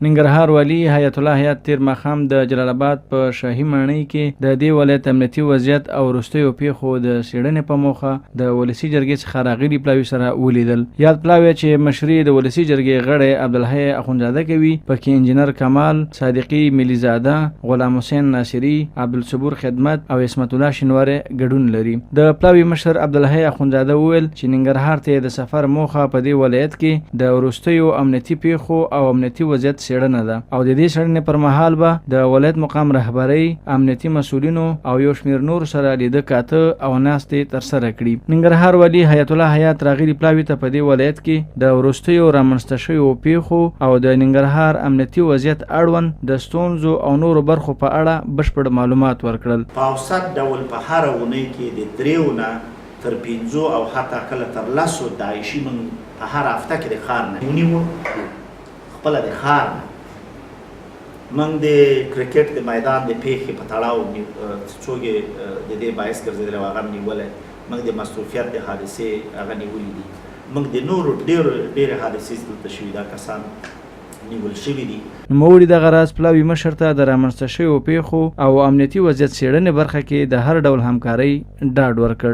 ننګرهار والي حیات الله حیات تیر ماښام د جلال آباد په شاهي ماڼۍ کې د دې ولایت امنیتي وضعیت او وروستیو پیښو د څېړنې په موخه د ولسي جرګې څخه راغلي پلاوي سره ولیدل. یاد پلاوی چې مشري د ولسي جرګې غړی عبدالحی اخندزاده کوي، پکې انجینر کمال صادقي ملیزاده، غلام حسین ناصري، عبدالصبور خدمت او اسمت الله شینواری ګډون لري. د پلاوي مشر عبدالحی اخندزاده وویل چې ننګرهار ته د سفر موخه په دې ولایت کې د وروستیو امنیتي پیښو او امنیتي وضعیت څېړنه ده او د دې څېړنې پر مهال به د ولایت مقام رهبرۍ، امنیتي مسؤلینو او یو شمېر نور سره لیده کاته او ناستې ترسره کړي. ننګرهار والي حیات الله حیات راغلي پلاوي ته په دې ولایت کې د وروستیو رامنځته شویو پیښو او د ننګرهار امنیتي وضعیت اړوند د ستونزو او نورو برخو په اړه بشپړ معلومات ورکړل. په اوسط ډول په هره اونۍ کې د 3 نه تر 5 او حتی کله تر 10 داعشي موږ په هر هفته کې د ښار نه ونیوو. خپله د ښار نه موږ د کرکټ د میدان د پیښې په تړاو څوک د دې باعث ګرځېدلی او هغه هم نیولی، موږ د مصروفیت د حادثې هغه نیولي دي، موږ د نورو ډېرې حادثې دلته شوي دا کسان نیول شوي دي. نوموړي دغه راز پلاوي مشر ته د رامنځته شویو پیښو او امنیتي وضعیت څېړنې برخه کې د هر ډول همکارۍ ډاډ ورکړ.